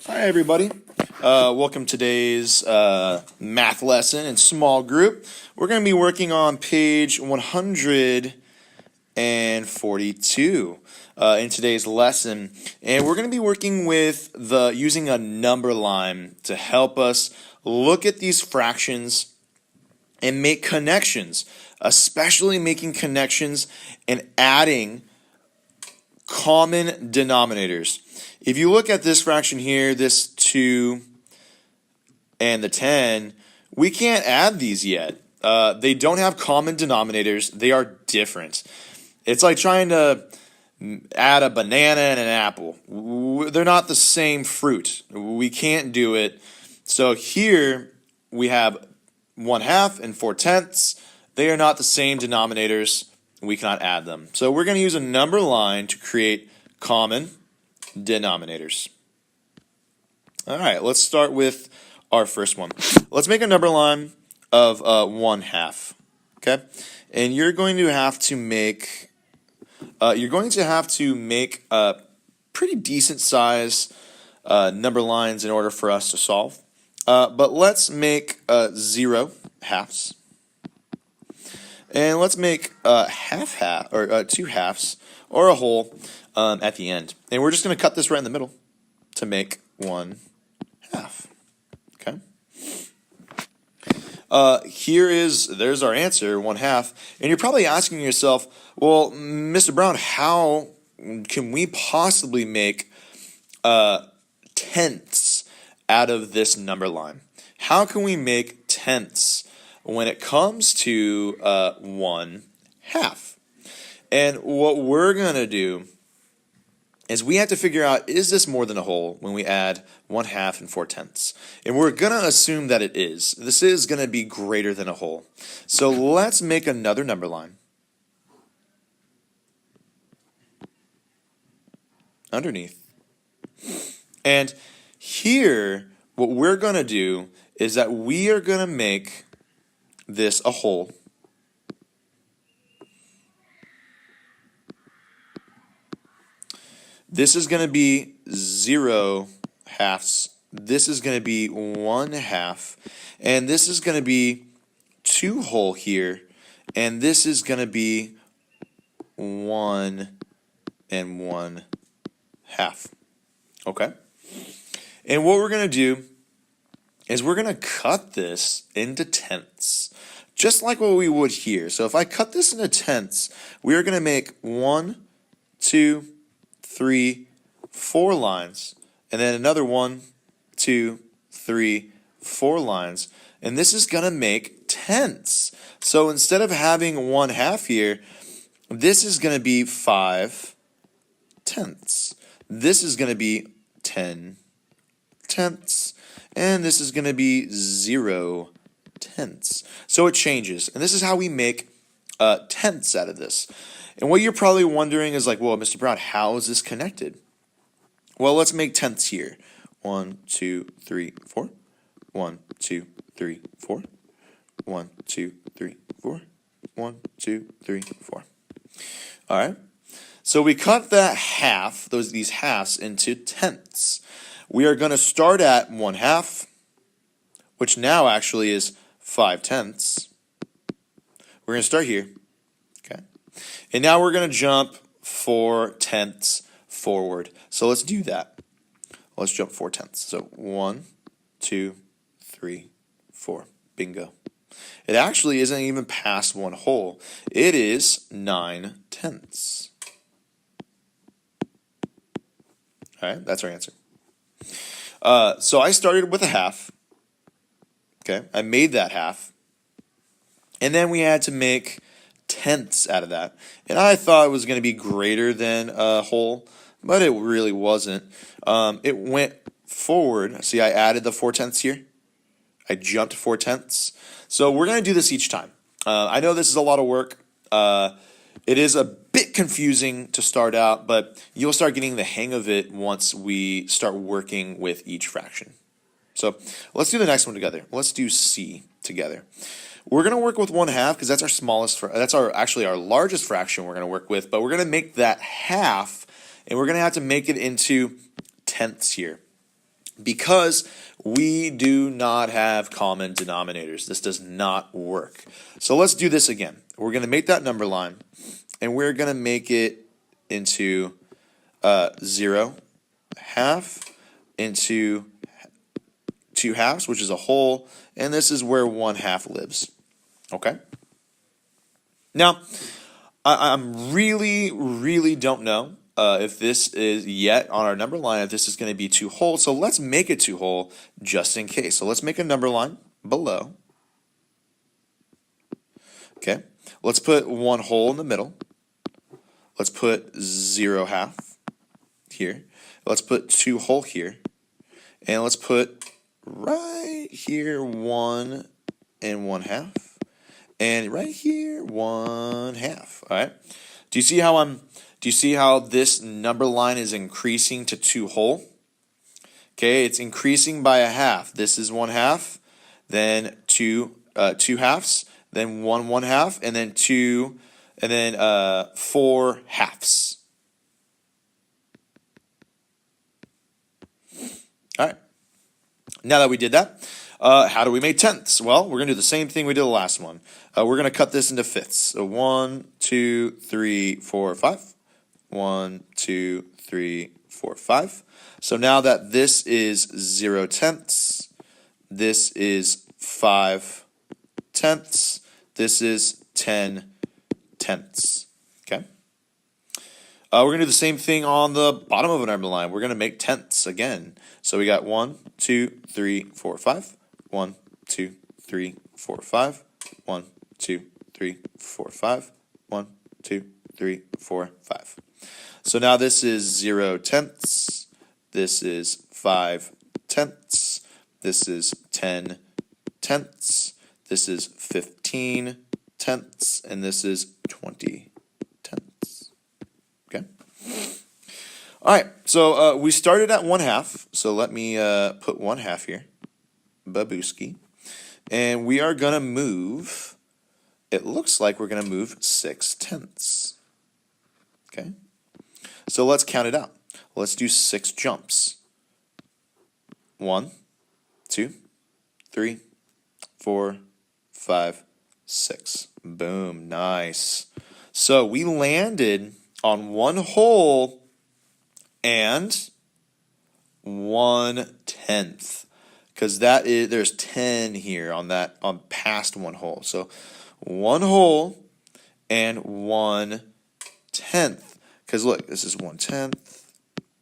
Hi, everybody. Welcome to today's math lesson in small group. We're going to be working on page 142 in today's lesson, and we're going to be working with using a number line to help us look at these fractions and make connections, especially making connections and adding common denominators. If you look at this fraction here, this 2 and the 10, we can't add these yet. They don't have common denominators. They are different. It's like trying to add a banana and an apple. They're not the same fruit. We can't do it. So here we have 1/2 and 4/10. They are not the same denominators. We cannot add them. So we're going to use a number line to create common denominators. All right, let's start with our first one. Let's make a number line of 1/2. Okay, and you're going to have to make a pretty decent size number lines in order for us to solve. But let's make 0 halves. And let's make half or 2 halves or a whole at the end. And we're just going to cut this right in the middle to make 1/2. Okay. There's our answer, 1/2. And you're probably asking yourself, well, Mr. Brown, how can we possibly make tenths out of this number line? How can we make tenths when it comes to 1/2? And what we're going to do is we have to figure out, is this more than a whole when we add 1/2 and 4/10? And we're going to assume that it is. This is going to be greater than a whole. So let's make another number line underneath. And here, what we're going to do is that we are going to make this a whole. This is going to be 0 halves. This is going to be 1/2. And this is going to be 2 whole here. And this is going to be 1 and 1/2. Okay? And what we're going to do is we're going to cut this into tenths, just like what we would here. So if I cut this into tenths, we are going to make 1, 2, 3, 4 lines, and then another 1, 2, 3, 4 lines, and this is going to make tenths. So instead of having 1/2 here, this is going to be 5/10. This is going to be 10/10, and this is going to be 0/10. So it changes, and this is how we make tenths out of this. And what you're probably wondering is like, well, Mr. Brown, how is this connected? Well, let's make tenths here. 1, 2, 3, 4. 1, 2, 3, 4. 1, 2, 3, 4. 1, 2, 3, 4. All right. So we cut that half, these halves, into tenths. We are going to start at 1/2, which now actually is 5/10. We're going to start here. Okay. And now we're going to jump 4/10 forward. So let's do that. Let's jump 4/10. So 1, 2, 3, 4. Bingo. It actually isn't even past 1 whole. It is 9/10. All right, that's our answer. So I started with a half. Okay, I made that half. And then we had to make tenths out of that. And I thought it was going to be greater than a whole, but it really wasn't. It went forward. See, I added the 4/10 here. I jumped 4/10. So we're going to do this each time. I know this is a lot of work. It is a bit confusing to start out, but you'll start getting the hang of it once we start working with each fraction. So let's do the next one together. Let's do C together. We're going to work with 1/2 because that's our smallest. That's actually our largest fraction we're going to work with. But we're going to make that half, and we're going to have to make it into tenths here. because we do not have common denominators. This does not work. So let's do this again. We're going to make that number line, and we're going to make it into 0, half, into 2 halves, which is a whole, and this is where 1/2 lives. Okay? Now, I'm really don't know if this is yet on our number line, if this is going to be 2 whole. So let's make it 2 whole just in case. So let's make a number line below. Okay. Let's put 1 whole in the middle. Let's put 0/2 here. Let's put 2 whole here. And let's put right here 1 and 1/2. And right here 1/2. All right. Do you see how this number line is increasing to 2 whole? Okay, it's increasing by 1/2. This is 1/2, then 2 halves, then 1/1/2, and then 2, and then 4 halves. All right. Now that we did that, how do we make tenths? Well, we're going to do the same thing we did the last one. We're going to cut this into fifths. So 1, 2, 3, 4, 5. 1, 2, 3, 4, 5. So now that this is 0 tenths, this is 5 tenths, this is 10 tenths. Okay. We're going to do the same thing on the bottom of a number line. We're going to make tenths again. So we got 1, 2, 3, 4, 5. 1, 2, 3, 4, 5. 1, 2, 3, 4, 5. 1, 2, 3, 4, 5. So now this is 0 tenths. This is 5 tenths. This is 10 tenths. This is 15 tenths. And this is 20 tenths. Okay. All right. So we started at 1/2. So let me put 1/2 here. Babooski. And we are going to move, it looks like we're going to move 6 tenths. Okay. So let's count it out. Let's do 6 jumps. 1, 2, 3, 4, 5, 6. Boom. Nice. So we landed on 1 whole and 1/10. Because that is, there's 10 here on that, on past 1 whole. So 1 whole and 1/10. Because look, this is 1/10,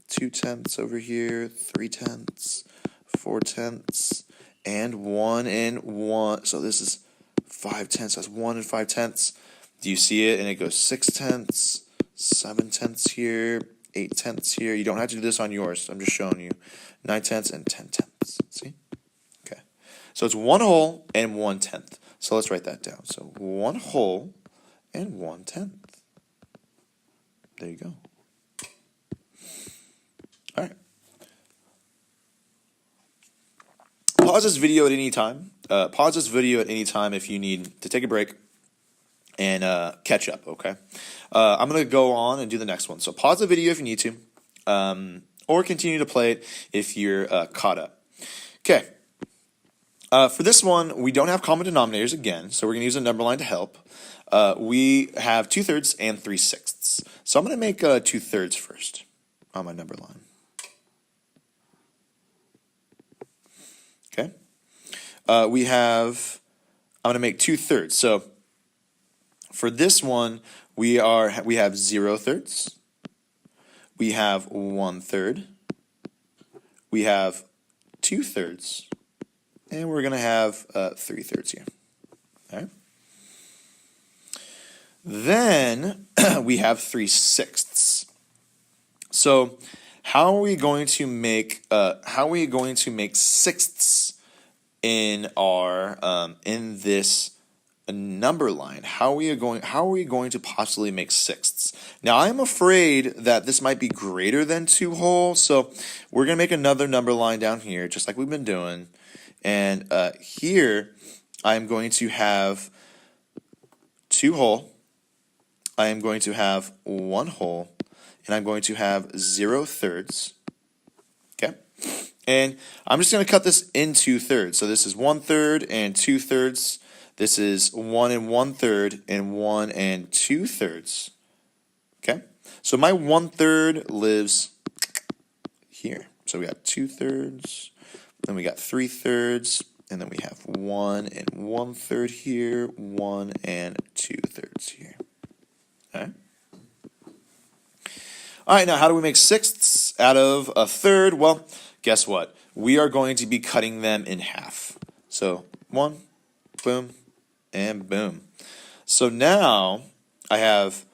2 tenths over here, 3 tenths, 4 tenths, and 1 and 1. So this is 5 tenths. That's 1 and 5 tenths. Do you see it? And it goes 6 tenths, 7 tenths here, 8 tenths here. You don't have to do this on yours. I'm just showing you. 9 tenths and 10 tenths. See? Okay. So it's 1 whole and 1/10. So let's write that down. So 1 whole and 1/10. There you go. All right. Pause this video at any time. Pause this video at any time if you need to take a break and catch up, okay? I'm going to go on and do the next one. So pause the video if you need to, or continue to play it if you're caught up. Okay. For this one, we don't have common denominators again, so we're going to use a number line to help. We have 2/3 and 3/6. So I'm going to make 2/3 first on my number line. Okay. I'm going to make 2/3. So for this one, we have 0/3. We have 1/3. We have 2/3. And we're going to have 3/3 here. All right. Then we have 3/6. So how are we going to make sixths in our in this number line? How are we going to possibly make sixths? Now I'm afraid that this might be greater than 2 whole, so we're going to make another number line down here, just like we've been doing. And here I'm going to have 2 whole. I am going to have 1 whole, and I'm going to have 0/3. Okay, And I'm just going to cut this into thirds. So this is 1/3 and 2/3. This is 1 1/3 and 1 2/3. Okay? So my 1/3 lives here. So we got 2/3, then we got 3/3, and then we have 1 1/3 here, 1 2/3 here. Okay? All right, now how do we make sixths out of a third? Well, guess what? We are going to be cutting them in half. So 1, boom, and boom. So now I have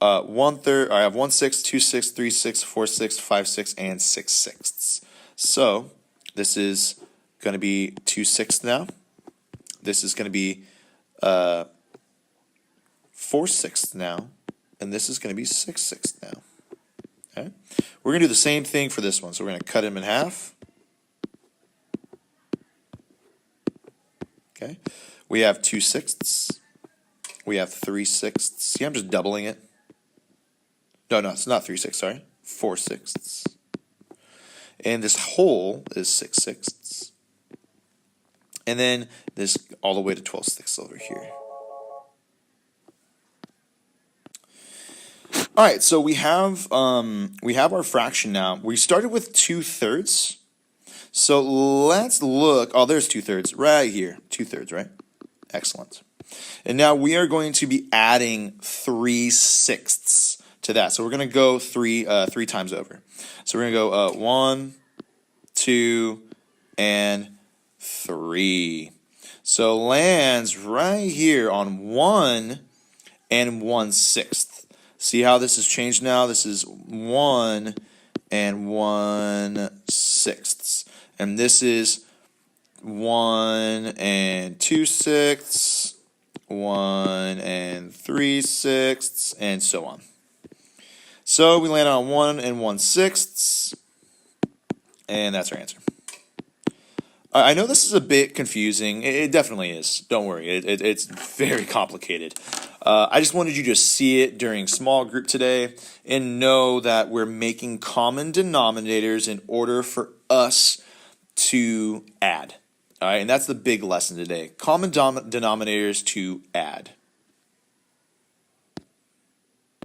1/3. I have 1/6, 2/6, 3/6, 4/6, 5/6, and 6/6. So this is going to be 2/6 now. This is going to be 4/6 now, and this is going to be 6/6 now. Okay, we're going to do the same thing for this one. So we're going to cut him in half. Okay, we have 2/6. We have 3/6. See, I'm just doubling it. No, it's not 3/6. Sorry, 4/6. And this whole is 6/6. And then this all the way to 12/6 over here. All right, so we have our fraction now. We started with 2/3. So let's look. Oh, there's 2/3 right here. 2/3, right? Excellent. And now we are going to be adding 3/6 to that. So we're going to go three times over. So we're going to go 1, 2, and 3. So lands right here on 1 1/6. See how this has changed now? This is 1 1/6. And this is 1 2/6, 1 3/6, and so on. So we land on 1 1/6, and that's our answer. I know this is a bit confusing. It definitely is. Don't worry. It's very complicated. I just wanted you to see it during small group today and know that we're making common denominators in order for us to add. All right, and that's the big lesson today. Common denominators to add.